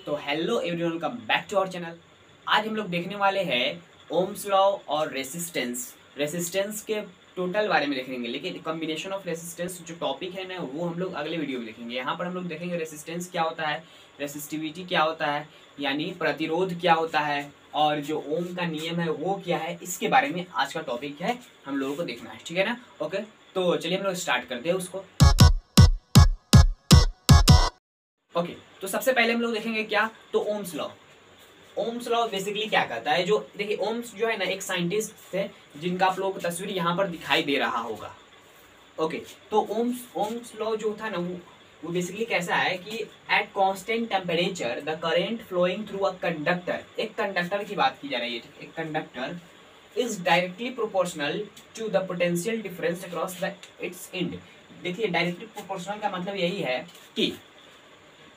तो hello everyone, welcome back to our channel. आज हम लोग देखने वाले हैं ओम्स लॉ और रेसिस्टेंस के टोटल बारे में देखेंगे, लेकिन कॉम्बिनेशन ऑफ रेसिस्टेंस जो टॉपिक है ना वो हम लोग अगले वीडियो में देखेंगे। यहाँ पर हम लोग देखेंगे रेसिस्टेंस क्या होता है, रेसिस्टिविटी क्या होता है यानी प्रतिरोध क्या होता है, और जो ओम का नियम है वो क्या है, इसके बारे में आज का टॉपिक है, हम लोगों को देखना है। ठीक है ना। ओके, तो चलिए हम लोग स्टार्ट करते हैं उसको। ओके, तो सबसे पहले हम लोग देखेंगे क्या, तो Ohm's law. Ohm's law basically क्या कहता है, जो देखिए ओम्स जो है ना एक साइंटिस्ट थे जिनका आप लोगों को तस्वीर यहाँ पर दिखाई दे रहा होगा। ओके, तो ओम्स लॉ जो था ना वो बेसिकली कैसा है कि at constant temperature the current flowing through a conductor, एक कंडक्टर की बात की जा रही है, एक conductor is directly proportional to the potential difference across the its end. देखिए डायरेक्टली प्रोपोर्शनल का मतलब यही है कि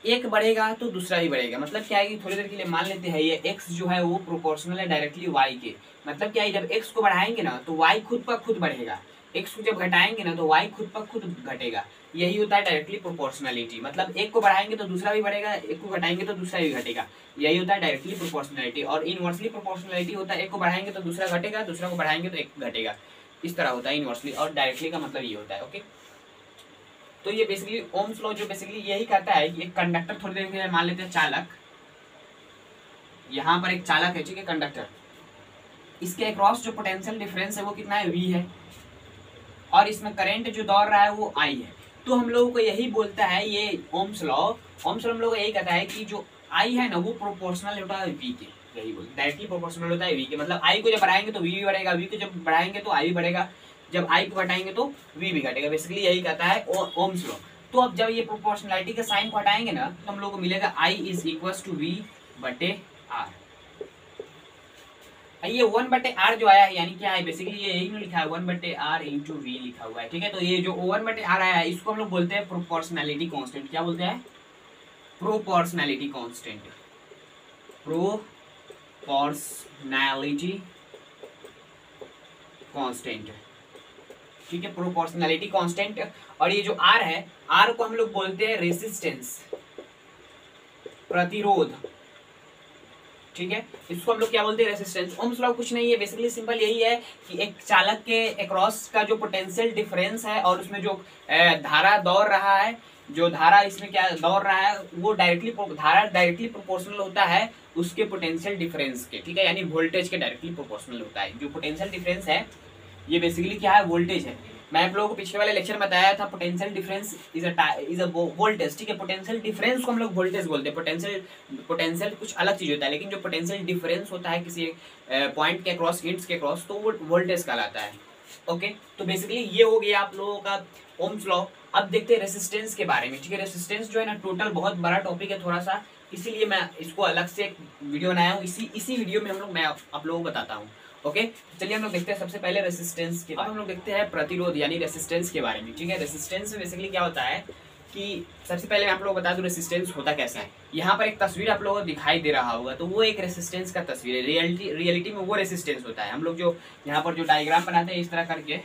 एक बढ़ेगा तो दूसरा भी बढ़ेगा। मतलब क्या है कि थोड़ी देर के लिए मान लेते हैं ये x जो है वो प्रोपोर्शनल है डायरेक्टली y के। मतलब क्या है, जब x को बढ़ाएंगे ना तो y खुद पर खुद बढ़ेगा, x को जब घटाएंगे ना तो y खुद पर खुद घटेगा। यही होता है डायरेक्टली प्रोपोर्शनलिटी। मतलब एक को बढ़ाएंगे तो दूसरा भी बढ़ेगा, एक को घटाएंगे तो दूसरा भी घटेगा। यही होता है डायरेक्टली प्रोपोर्शनलिटी। और इनवर्सली प्रोपोर्शनलिटी होता है एक को बढ़ाएंगे तो दूसरा घटेगा, दूसरा को बढ़ाएंगे तो एक घटेगा। इस तरह होता है इनवर्सली, और डायरेक्टली का मतलब ये होता है। ओके, तो ये बेसिकली ओम्स लॉ जो बेसिकली यही कहता है कि एक कंडक्टर, थोड़ी देर के लिए मान लेते हैं चालक, यहाँ पर एक चालक है, ठीक है, कंडक्टर, इसके अक्रॉस जो पोटेंशियल डिफरेंस है वो कितना है, v है, और इसमें करंट जो दौड़ रहा है वो I है। तो हम लोगों को यही बोलता है ये ओम्स लॉ। ओम्स लॉ हम लोग को यही कहता है कि जो I है ना वो प्रोपोर्शनल होता है v के, यही बोलते डायरेक्टली प्रोपोर्शनल होता है v के। मतलब I को जब बढ़ाएंगे तो v भी बढ़ेगा, v को जब बढ़ाएंगे तो I भी बढ़ेगा, जब I को घटाएंगे तो v भी घटेगा। बेसिकली यही कहता है ओम्स लॉ। तो अब जब ये प्रोपोर्शनलिटी के साइन को हटाएंगे ना तो हम लोग को मिलेगा I is equal to v बटे r। ये 1/r जो आया है यानी क्या है, बेसिकली ये यही लिखा है 1/r इंटू वी लिखा हुआ है। ठीक है, तो ये जो 1/r आया है इसको हम लोग बोलते हैं प्रोपोर्शनलिटी कांस्टेंट। क्या बोलते हैं, प्रोपोर्शनलिटी कांस्टेंट, प्रोपोर्शनलिटी कांस्टेंट। ठीक है, प्रोपोर्शनलिटी कांस्टेंट। और ये जो r है, r को हम लोग बोलते हैं रेसिस्टेंस, प्रतिरोध। ठीक है, इसको हम लोग क्या बोलते हैं, रेसिस्टेंस। ओम्स लॉ कुछ नहीं है, बेसिकली सिंपल यही है कि एक चालक के अक्रॉस का जो पोटेंशियल डिफरेंस है और उसमें जो धारा दौड़ रहा है, जो धारा इसमें क्या दौड़ रहा है वो धारा डायरेक्टली प्रोपोर्शनल होता है उसके पोटेंशियल डिफरेंस के। ठीक है, यानी वोल्टेज के डायरेक्टली प्रोपोर्शनल होता है। जो पोटेंशियल डिफरेंस है ये बेसिकली क्या है, वोल्टेज है। मैं आप लोगों को पिछले वाले लेक्चर में बताया था potential difference is a voltage. ठीक है, पोटेंशियल डिफरेंस को हम लोग वोल्टेज बोलते हैं। पोटेंशियल कुछ अलग चीज होता है, लेकिन जो पोटेंशियल डिफरेंस होता है किसी पॉइंट के क्रॉस, इंट्स के क्रॉस, तो वो वोल्टेज कहलाता है। ओके, तो बेसिकली ये हो गया आप लोगों का ओम्स लॉ। अब देखते हैं रेसिस्टेंस के बारे में। ठीक है, रेसिस्टेंस जो है ना टोटल बहुत बड़ा टॉपिक है थोड़ा सा, इसीलिए मैं इसको अलग से एक वीडियो बनाया हूँ। इसी वीडियो में मैं आप लोगों को बताता हूँ। ओके, चलिए हम लोग देखते हैं सबसे पहले रेसिस्टेंस के। अब हम लोग देखते हैं प्रतिरोध यानी रेसिस्टेंस के बारे में। ठीक है, रेसिस्टेंस में बेसिकली क्या होता है कि सबसे पहले मैं आप लोगों को बता दूं रेसिस्टेंस होता कैसा है। यहाँ पर एक तस्वीर आप लोगों को दिखाई दे रहा होगा, तो वो एक रेसिस्टेंस का तस्वीर है। रियलिटी में वो रेसिस्टेंस होता है। हम लोग जो यहाँ पर जो डायग्राम बनाते हैं इस तरह करके,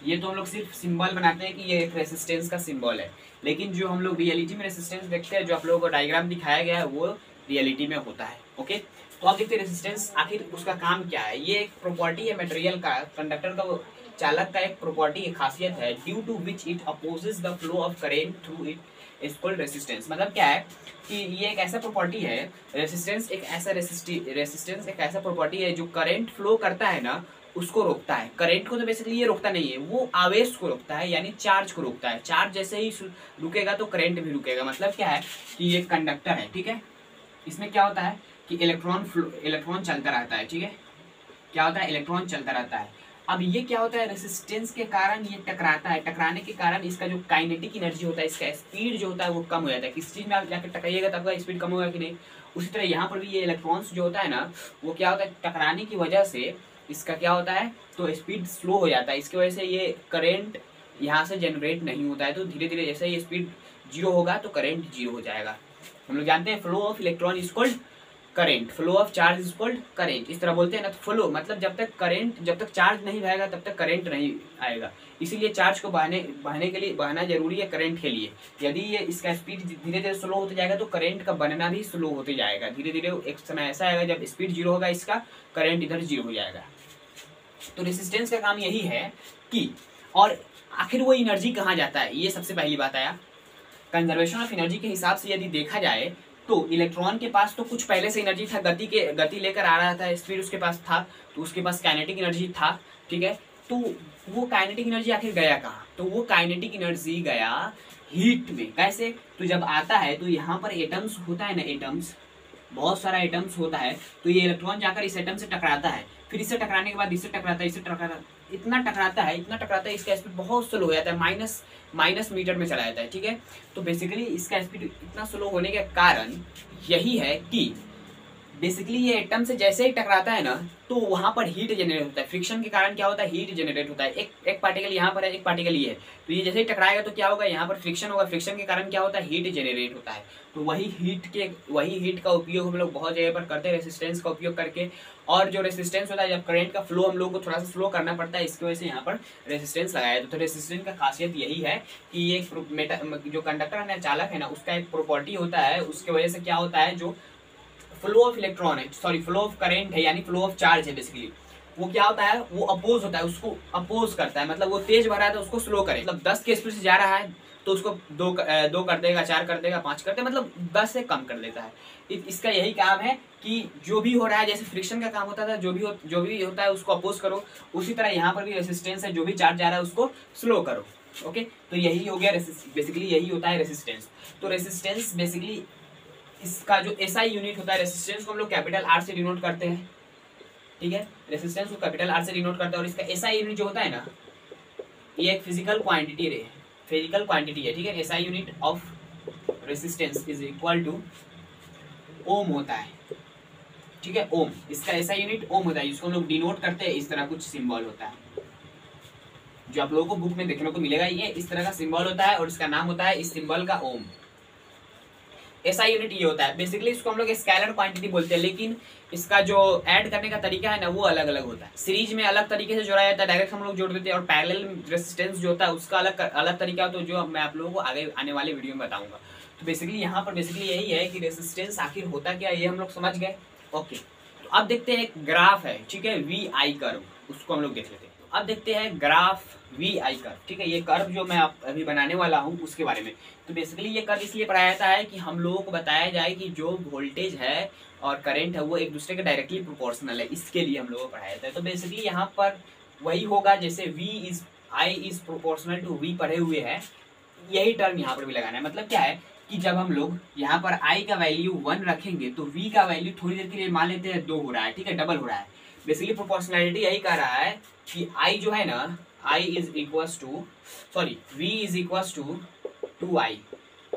ये तो हम लोग सिर्फ सिंबल बनाते हैं कि ये एक रेसिस्टेंस का सिंबल है, लेकिन जो हम लोग रियलिटी में रेसिस्टेंस देखते हैं, जो आप लोगों को डायग्राम दिखाया गया है वो रियलिटी में होता है। ओके, तो आप देखते हैं रेसिस्टेंस आखिर उसका काम क्या है। ये एक प्रॉपर्टी है मटेरियल का, कंडक्टर का, चालक का एक प्रॉपर्टी, एक खासियत है, due to which it opposes the flow of current through it is called resistance. मतलब क्या है कि ये एक ऐसा प्रॉपर्टी है, रेसिस्टेंस एक ऐसा प्रॉपर्टी है जो करंट फ्लो करता है ना उसको रोकता है। करंट को तो बेसिकली ये रोकता नहीं है, वो आवेश को रोकता है, यानी चार्ज को रोकता है। चार्ज जैसे ही रुकेगा तो करंट भी रुकेगा। मतलब क्या है कि ये कंडक्टर है, ठीक है, इसमें क्या होता है कि इलेक्ट्रॉन चलता रहता है। ठीक है, क्या होता है, इलेक्ट्रॉन चलता रहता है। अब ये क्या होता है, रेसिस्टेंस के कारण ये टकराता है, टकराने के कारण इसका जो काइनेटिक एनर्जी होता है, इसका स्पीड जो होता है वो कम हो जाता है। किसी चीज में आप जाकर टकराइएगा तब आपका स्पीड कम होगा कि नहीं, उसी तरह यहाँ पर भी ये इलेक्ट्रॉन्स जो होता है ना वो क्या होता है, टकराने की वजह से इसका क्या होता है, तो स्पीड स्लो हो जाता है। इसकी वजह से ये करेंट यहाँ से जनरेट नहीं होता है। तो धीरे धीरे जैसे ये स्पीड जीरो होगा तो करेंट जीरो हो जाएगा। हम लोग जानते हैं flow of electron is called current, flow of charge is called current, इस तरह बोलते हैं ना। तो फ्लो मतलब जब तक चार्ज नहीं बहेगा तब तक करंट नहीं आएगा, इसीलिए चार्ज को बहना जरूरी है करंट के लिए। यदि ये इसका स्पीड धीरे धीरे स्लो होते जाएगा तो करंट का बनना भी स्लो होते जाएगा, धीरे धीरे एक समय ऐसा आएगा जब स्पीड जीरो होगा इसका, करंट इधर जीरो हो जाएगा। तो रेसिस्टेंस का काम यही है कि, और आखिर वो एनर्जी कहाँ जाता है, ये सबसे पहली बात आया। कंजर्वेशन ऑफ एनर्जी के हिसाब से यदि देखा जाए तो इलेक्ट्रॉन के पास तो कुछ पहले से एनर्जी था, गति लेकर आ रहा था, स्पीड उसके पास था, तो उसके पास काइनेटिक एनर्जी था, ठीक है। तो वो काइनेटिक एनर्जी आखिर गया कहाँ, तो वो काइनेटिक एनर्जी गया हीट में। कैसे, तो जब आता है तो यहाँ पर एटम्स होता है ना, एटम्स, बहुत सारा एटम्स होता है, तो ये इलेक्ट्रॉन जाकर इस एटम से टकराता है, फिर इससे टकराने के बाद इससे टकराता है, इससे टकराता, इतना टकराता है, इसका स्पीड बहुत स्लो हो जाता है, माइनस मीटर में चला जाता है, ठीक है। तो बेसिकली इसका स्पीड इतना स्लो होने के कारण यही है कि बेसिकली ये एटम से जैसे ही टकराता है ना तो वहां पर हीट जनरेट होता है। फ्रिक्शन के कारण क्या होता है, हीट जनरेट होता है। एक पार्टिकल यहाँ पर है, एक पार्टिकल ये है, तो ये जैसे ही टकराएगा तो क्या होगा, यहाँ पर फ्रिक्शन होगा, फ्रिक्शन के कारण क्या होता है, हीट जनरेट होता है। तो वही हीट का उपयोग हम लोग बहुत जगह पर करते हैं, रेसिस्टेंस का उपयोग करके। और जो रेसिस्टेंस होता है, जब करंट का फ्लो हम लोग को थोड़ा सा स्लो करना पड़ता है, इसकी वजह से यहाँ पर रेसिस्टेंस लगाया जाता है। तो रेसिस्टेंस का खासियत यही है कि ये जो कंडक्टर है ना, चालक है ना, उसका एक प्रॉपर्टी होता है, उसके वजह से क्या होता है, जो फ्लो ऑफ इलेक्ट्रॉन है, सॉरी फ्लो ऑफ करंट है, यानी फ्लो ऑफ चार्ज है बेसिकली, वो क्या होता है, वो अपोज होता है, उसको अपोज करता है, मतलब वो तेज बढ़ रहा है तो उसको स्लो करे, मतलब 10 के स्पीड से जा रहा है तो उसको 2 कर देगा, 4 कर देगा, 5 कर देगा, मतलब 10 से कम कर देता है। इसका यही काम है कि जो भी हो रहा है, जैसे फ्रिक्शन का काम होता था, जो भी होता है उसको अपोज करो, उसी तरह यहाँ पर भी रेसिस्टेंस है, जो भी चार्ज जा रहा है उसको स्लो करो। ओके, तो यही हो गया बेसिकली, यही होता है रेसिस्टेंस। तो रेसिस्टेंस बेसिकली इसका जो एसआई यूनिट होता है, रेसिस्टेंस को हम लोग कैपिटल आर से डिनोट करते हैं, ठीक है, रेसिस्टेंस को कैपिटल आर से डिनोट करते हैं। और इसका एसआई यूनिट जो होता है ना, ये एक फिजिकल क्वांटिटी है, ठीक है। SI unit of resistance is equal to ohm होता है, ठीक है, ओम, इसका एसआई यूनिट ओम होता है, जिसको हम लोग डिनोट करते हैं, इस तरह कुछ सिंबल होता है, जो आप लोगों को बुक में देखने को मिलेगा, ये इस तरह का सिंबल होता है और इसका नाम होता है इस सिंबल का ओम। एसआई यूनिट ये होता है, बेसिकली इसको हम लोग स्केलर क्वांटिटी बोलते हैं, लेकिन इसका जो ऐड करने का तरीका है ना, वो अलग अलग होता है। सीरीज में अलग तरीके से जोड़ा जाता है, डायरेक्ट हम लोग जोड़ देते हैं, और पैरेलल रेसिस्टेंस जो होता है उसका अलग तरीका होता है, जो मैं आप लोगों को आगे आने वाले वीडियो में बताऊंगा। तो बेसिकली यहाँ पर बेसिकली यही है कि रेसिस्टेंस आखिर होता क्या, ये हम लोग समझ गए। ओके, तो अब देखते हैं, एक ग्राफ है, ठीक है, वी आई कर्व, उसको हम लोग देख लेते हैं। अब देखते हैं ग्राफ वी आई कर्व, ठीक है, ये कर्व जो मैं अभी बनाने वाला हूँ उसके बारे में। तो बेसिकली ये कर्व इसलिए पढ़ाया जाता है कि हम लोगों को बताया जाए कि जो वोल्टेज है और करंट है वो एक दूसरे के डायरेक्टली प्रोपोर्शनल है, इसके लिए हम लोगों को पढ़ाया जाता है। तो बेसिकली यहाँ पर वही होगा, जैसे I is proportional to we पढ़े हुए है, यही टर्म यहाँ पर भी लगाना है। मतलब क्या है कि जब हम लोग यहाँ पर आई का वैल्यू 1 रखेंगे तो वी का वैल्यू थोड़ी देर के लिए मान लेते हैं 2 हो रहा है, ठीक है, डबल हो रहा है। बेसिकली प्रोपोर्शनैलिटी यही कह रहा है कि आई जो है ना, I is equals to, sorry, V is equals to 2i,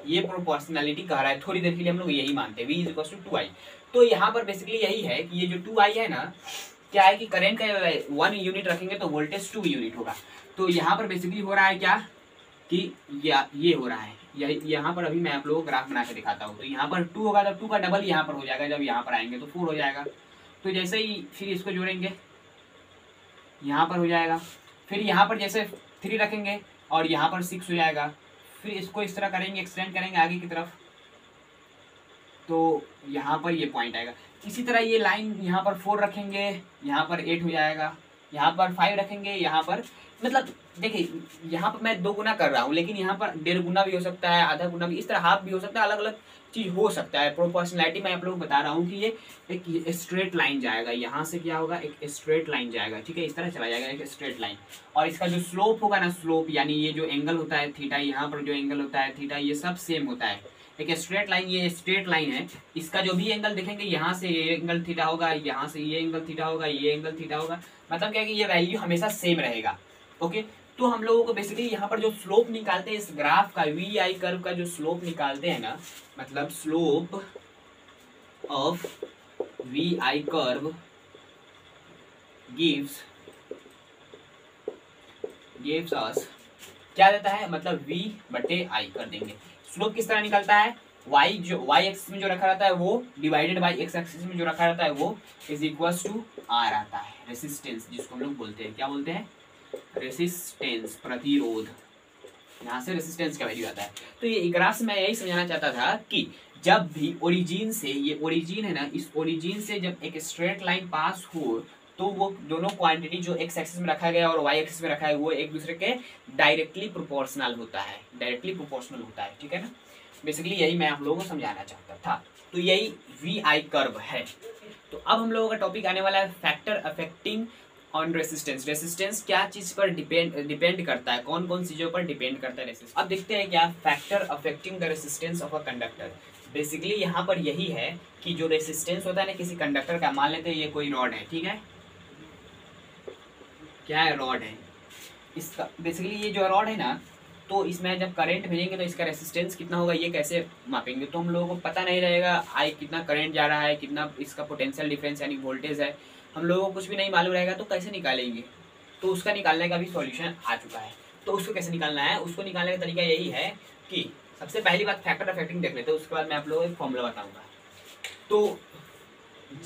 ये प्रोपोर्शनैलिटी कह रहा है, थोड़ी देर के लिए हम लोग यही मानते हैं, v is equals to 2i। तो यहाँ पर बेसिकली यही है कि ये जो 2i है ना, क्या है कि करंट का 1 यूनिट रखेंगे तो वोल्टेज 2 यूनिट होगा। तो यहाँ पर बेसिकली हो रहा है क्या कि ये हो रहा है, यहाँ पर अभी मैं आप लोगों को ग्राफ बना के दिखाता हूँ। तो यहाँ पर 2 होगा तो 2 का डबल यहाँ पर हो जाएगा, जब यहाँ पर आएंगे तो 4 हो जाएगा। तो जैसे ही फिर इसको जोड़ेंगे यहाँ पर हो जाएगा, फिर यहाँ पर जैसे 3 रखेंगे और यहाँ पर 6 हो जाएगा, फिर इसको इस तरह करेंगे, एक्सटेंड करेंगे आगे की तरफ, तो यहाँ पर ये पॉइंट आएगा। इसी तरह ये लाइन यहाँ पर 4 रखेंगे, यहाँ पर 8 हो जाएगा, यहाँ पर 5 रखेंगे, यहाँ पर, मतलब देखिए यहाँ पर मैं 2 गुना कर रहा हूँ, लेकिन यहाँ पर 1.5 गुना भी हो सकता है, आधा गुना भी, इस तरह हाफ भी हो सकता है, अलग अलग चीज हो सकता है। प्रोपोर्शनैलिटी मैं आप लोगों को बता रहा हूँ कि ये एक स्ट्रेट लाइन जाएगा, यहाँ से क्या होगा, एक स्ट्रेट लाइन जाएगा, ठीक है, इस तरह चला जाएगा एक स्ट्रेट लाइन। और इसका जो स्लोप होगा ना, स्लोप यानी ये जो एंगल होता है थीटा, यहाँ पर जो एंगल होता है थीटा, ये सब सेम होता है। एक स्ट्रेट लाइन, ये स्ट्रेट लाइन है, इसका जो भी एंगल देखेंगे, यहाँ से ये एंगल थीटा होगा, यहाँ से ये एंगल थीटा होगा, ये एंगल थीटा होगा, मतलब क्या है कि ये वैल्यू हमेशा सेम रहेगा। ओके, तो हम लोगों को बेसिकली यहाँ पर जो स्लोप निकालते हैं इस ग्राफ का, वी आई कर्व का जो स्लोप निकालते हैं ना, मतलब slope of V I curve gives us क्या देता है, मतलब v बटे आई कर देंगे। स्लोप किस तरह निकलता है वाई जो वाई एक्सिस में जो रखा रहता है वो डिवाइडेड बाई एक्स एक्सिस में जो रखा रहता है वो इज इक्वल्स टू आर आता है, रेसिस्टेंस जिसको हम लोग बोलते हैं, क्या बोलते हैं, रेसिस्टेंस, प्रतिरोध। यहाँ से रेसिस्टेंस का वैल्यू आता है। तो ये ग्राफ से मैं यही समझाना चाहता था कि जब भी ओरिजिन से, ये ओरिजिन है ना, इस ओरिजिन से जब एक स्ट्रेट लाइन पास हो तो वो दोनों क्वांटिटी जो एक्स एक्सिस में रखा गया और वाई एक्सिस में रखा है वो एक दूसरे के डायरेक्टली प्रोपोर्शनल होता है, डायरेक्टली प्रोपोर्शनल होता है, ठीक है ना। बेसिकली यही मैं आप लोगों को समझाना चाहता था। तो यही वी आई कर्व है। तो अब हम लोगों का टॉपिक आने वाला है factor affecting on resistance. Resistance क्या चीज पर डिपेंड करता है, कौन कौन चीजों पर डिपेंड करता है रेसिस्टेंस। अब देखते हैं क्या factor affecting the resistance of a conductor. Basically यहाँ पर यही है कि जो रेसिस्टेंस होता है ना किसी कंडक्टर का, मान लेते हैं ये कोई रॉड है, ठीक है, क्या है, रॉड है। इसका बेसिकली ये जो रॉड है ना, तो इसमें जब करंट भेजेंगे तो इसका रेसिस्टेंस कितना होगा ये कैसे मापेंगे, तो हम लोगों को पता नहीं रहेगा आई कितना करंट जा रहा है, कितना इसका पोटेंशियल डिफरेंस यानी वोल्टेज है, हम लोगों को कुछ भी नहीं मालूम रहेगा, तो कैसे निकालेंगे। तो उसका निकालने का भी सॉल्यूशन आ चुका है। तो उसको कैसे निकालना है, उसको निकालने का तरीका यही है कि सबसे पहली बात फैक्टर अफेक्टिंग देख लेते हैं, उसके बाद मैं आप लोगों को एक फॉर्मूला बताऊंगा। तो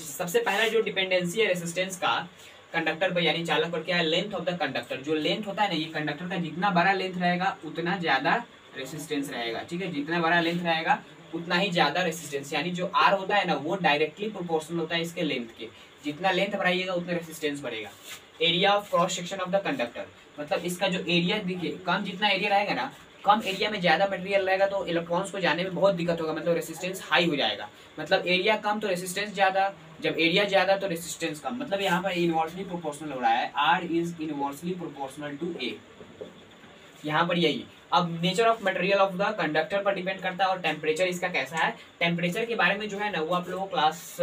सबसे पहला जो डिपेंडेंसी है रेसिस्टेंस का कंडक्टर पर यानी चालक पर क्या है, लेंथ ऑफ द कंडक्टर। जो लेंथ होता है ना, ये कंडक्टर का जितना बड़ा लेंथ रहेगा उतना ज्यादा रेसिस्टेंस रहेगा, ठीक है, जितना बड़ा लेंथ रहेगा उतना ही ज्यादा रेसिस्टेंस, यानी जो आर होता है ना वो डायरेक्टली प्रोपोर्शनल होता है इसके लेंथ के, जितना लेंथ बढ़ाइएगा उतना रेसिस्टेंस बढ़ेगा। Area of cross section of the conductor, मतलब इसका जो एरिया देखिए, कम जितना एरिया रहेगा ना, कम एरिया में ज्यादा मटेरियल रहेगा तो इलेक्ट्रॉन्स को जाने में बहुत दिक्कत होगा, मतलब रेसिस्टेंस हाई हो जाएगा। मतलब एरिया कम तो रेसिस्टेंस ज्यादा, जब एरिया ज्यादा तो रेसिस्टेंस कम, मतलब यहाँ पर इनवर्सली प्रोपोर्शनल हो रहा है, R is inversely proportional to A, यहाँ पर यही। अब nature of material of the conductor पर डिपेंड करता है और टेम्परेचर इसका कैसा है। टेम्परेचर के बारे में जो है ना वो आप लोगों को क्लास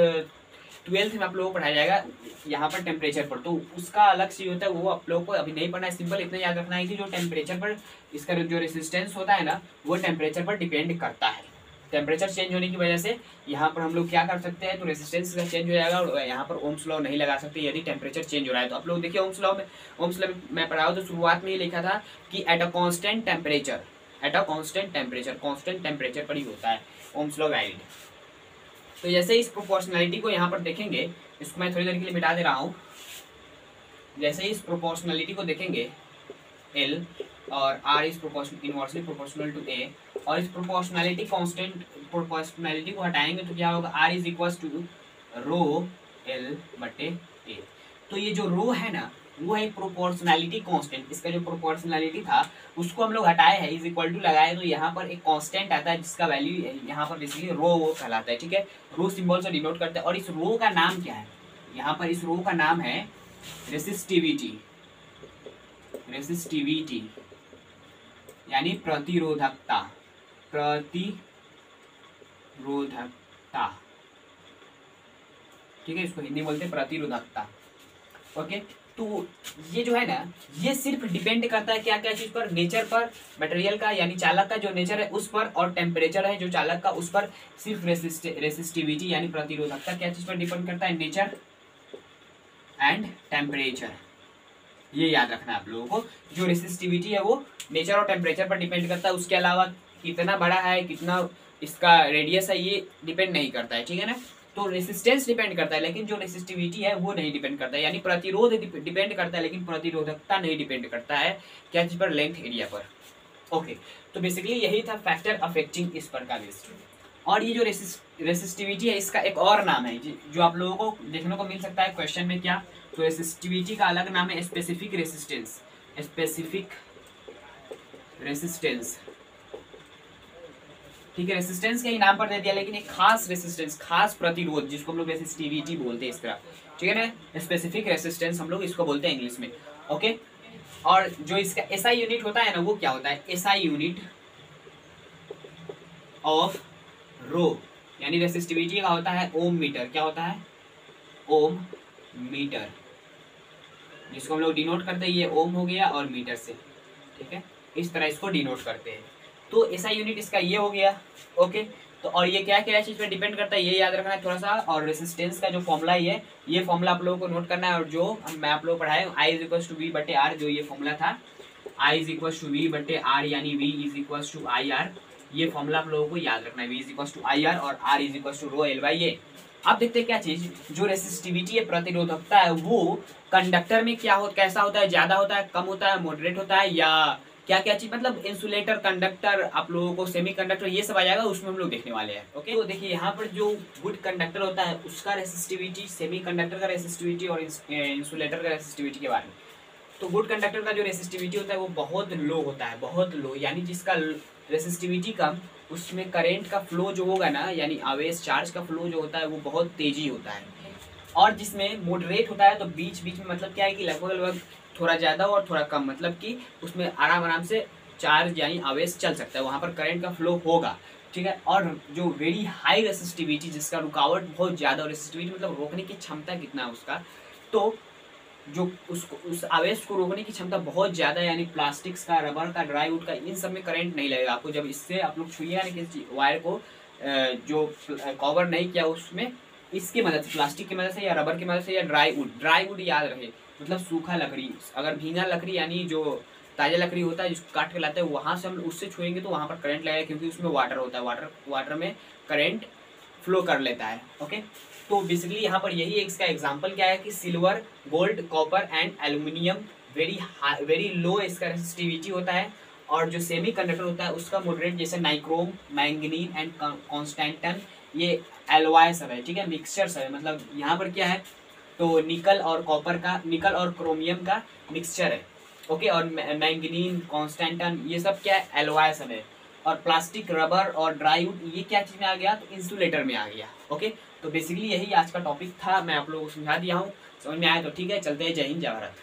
12th में आप लोगों को पढ़ाया जाएगा यहाँ पर टेम्परेचर पर, तो उसका अलग चीज होता है, वो आप लोगों को अभी नहीं पढ़ना है। सिंपल इतना याद रखना है कि जो टेम्परेचर पर इसका जो रेसिस्टेंस होता है ना वो टेम्परेचर पर डिपेंड करता है। टेम्परेचर चेंज होने की वजह से यहाँ पर हम लोग क्या कर सकते हैं, तो रेसिस्टेंस का चेंज हो जाएगा और यहाँ पर ओम्स लॉ नहीं लगा सकते यदि टेम्परेचर चेंज हो रहा है। तो आप लोग देखिए ओम्स लॉ में मैं पढ़ा हूँ तो शुरुआत में ही लिखा था कि at a constant temperature, at a constant temperature पर ही होता है ओम्स लॉ वैलिड। तो जैसे इस प्रोपोर्शनलिटी को यहाँ पर देखेंगे, इसको मैं थोड़ी देर के लिए मिटा दे रहा हूँ। जैसे इस प्रोपोर्शनलिटी को देखेंगे L और R is inversely proportional to A, और इस प्रोपोर्शनलिटी कांस्टेंट प्रोपोर्शनलिटी को हटाएंगे तो क्या होगा, R is equal to rho L बटे A। तो ये जो रो है ना वो है प्रोपोर्शनलिटी कांस्टेंट, इसका जो प्रोपोर्शनलिटी था उसको हम लोग हटाए हैं, इज इक्वल टू लगाए तो यहाँ पर एक कांस्टेंट आता है जिसका वैल्यू यहाँ पर बेसिकली रो वो कहलाता है, ठीक है, रो सिंबल से डिनोट करते हैं। और इस रो का नाम क्या है, यहाँ पर इस रो का नाम है रेसिस्टिविटी, रेसिस्टिविटी यानी प्रतिरोधकता, प्रतिरोधकता, ठीक है, इसको हिंदी बोलते हैं प्रतिरोधकता। ओके, तो ये जो है ना ये सिर्फ डिपेंड करता है क्या क्या चीज पर, नेचर पर, मटेरियल का यानी चालक का जो नेचर है उस पर, और टेम्परेचर है जो चालक का उस पर। सिर्फ रेसिस्टिविटी यानी प्रतिरोधकता क्या चीज पर डिपेंड करता है, नेचर एंड टेम्परेचर। ये याद रखना है आप लोगों को, जो रेसिस्टिविटी है वो नेचर और टेम्परेचर पर डिपेंड करता है, उसके अलावा कितना बड़ा है कितना इसका रेडियस है ये डिपेंड नहीं करता है, ठीक है ना। तो रेसिस्टेंस डिपेंड करता है लेकिन जो रेसिस्टिविटी है वो नहीं डिपेंड करता है, यानी प्रतिरोध डिपेंड करता है लेकिन प्रतिरोधकता नहीं डिपेंड करता है क्या चीज पर, लेंथ एरिया पर। ओके, तो बेसिकली यही था फैक्टर अफेक्टिंग इस पर का लिस्ट। और ये जो रेसिस्टिविटी है इसका एक और नाम है जो आप लोगों को देखने को मिल सकता है क्वेश्चन में, क्या, तो रेसिस्टिविटी का अलग नाम है स्पेसिफिक रेसिस्टेंस, स्पेसिफिक रेसिस्टेंस, ठीक है, रेसिस्टेंस के ही नाम पर दे दिया लेकिन एक खास रेसिस्टेंस, खास प्रतिरोध जिसको हम लोग रेसिस्टिविटी बोलते हैं इस तरह, ठीक है ना, स्पेसिफिक रेसिस्टेंस हम लोग इसको बोलते हैं इंग्लिश में। ओके, और जो इसका एसआई यूनिट होता है ना वो क्या होता है, एसआई यूनिट ऑफ रो यानी रेसिस्टिविटी का होता है ओम मीटर, क्या होता है, ओम मीटर, जिसको हम लोग डिनोट करते हैं, ये ओम हो गया और मीटर से, ठीक है, इस तरह इसको डिनोट करते हैं। तो ऐसा यूनिट इसका ये हो गया। ओके, तो और ये क्या क्या चीज पे डिपेंड करता है ये याद रखना है थोड़ा सा। और रेसिस्टेंस का जो फॉर्मूला है ये फॉर्मूला आप लोगों को नोट करना है, और जो मैं आप लोग पढ़ाए I is equal to V बटे आर, जो ये फॉर्मूला था I is equal to V बटे आर यानी V is equal to I R, ये फॉर्मूला आप लोगों को याद रखना है, V is equal to I R और R is equal to rho L by A. अब देखते हैं क्या चीज, जो रेसिस्टिविटी है, प्रतिरोधकता है, वो कंडक्टर में क्या हो, कैसा होता है, ज्यादा होता है, कम होता है, मॉडरेट होता है, या क्या क्या चीज, मतलब इंसुलेटर, कंडक्टर, आप लोगों को सेमी कंडक्टर, ये सब आ जाएगा, उसमें हम लोग देखने वाले हैं। ओके, तो देखिए यहाँ पर जो गुड कंडक्टर होता है उसका रेसिस्टिविटी, सेमी कंडक्टर का रेसिस्टिविटी और इंसुलेटर का रेसिस्टिविटी के बारे में। तो गुड कंडक्टर का जो रेसिस्टिविटी होता है वो बहुत लो होता है, बहुत लो, यानी जिसका रेसिस्टिविटी कम, उसमें करेंट का फ्लो जो होगा ना, यानी आवेश चार्ज का फ्लो जो होता है वो बहुत तेजी होता है। और जिसमें मॉडरेट होता है तो बीच बीच में, मतलब क्या है कि लगभग लगभग थोड़ा ज़्यादा और थोड़ा कम, मतलब कि उसमें आराम आराम से चार्ज यानी आवेश चल सकता है, वहाँ पर करंट का फ्लो होगा, ठीक है। और जो वेरी हाई रेसिस्टिविटी, जिसका रुकावट बहुत ज़्यादा, और रेसिस्टिविटी मतलब रोकने की क्षमता कितना है उसका, तो जो उसको, उस आवेश को रोकने की क्षमता बहुत ज़्यादा, यानी प्लास्टिक्स का, रबर का, ड्राई वुड का, इन सब में करंट नहीं लगेगा आपको। जब इससे आप लोग छुइएगा ना किसी वायर को जो कवर नहीं किया उसमें, इसकी मदद से, प्लास्टिक की मदद से या रबर की मदद से या ड्राई वुड याद रहे, मतलब सूखा लकड़ी, अगर भींगा लकड़ी यानी जो ताज़ा लकड़ी होता है जिसको काट के लाते हैं, वहाँ से हम उससे छुएंगे तो वहाँ पर करंट लगेगा, क्योंकि उसमें वाटर होता है, वाटर में करंट फ्लो कर लेता है। ओके, तो बेसिकली यहाँ पर यही इसका एग्जांपल क्या है कि silver, gold, copper and aluminium very low इसका रेसिस्टिविटी होता है, और जो सेमी कंडक्टर होता है उसका मॉडरेट, जैसे नाइक्रोम, मैंगनीज एंड कॉन्स्टेंटन, ये एलॉय सब है, ठीक है, मिक्सचर सब है, मतलब यहाँ पर क्या है, तो निकल और कॉपर का, निकल और क्रोमियम का मिक्सचर है। ओके, और मैंगनीन, कॉन्स्टेंटन, ये सब क्या है, एलॉय सब है। और प्लास्टिक, रबर और ड्राई वुड, ये क्या चीज में आ गया, तो इंसुलेटर में आ गया। ओके, तो बेसिकली यही आज का टॉपिक था, मैं आप लोगों को समझा दिया हूँ, समझ में आया तो ठीक है, चलते हैं, जय हिंद, जय भारत।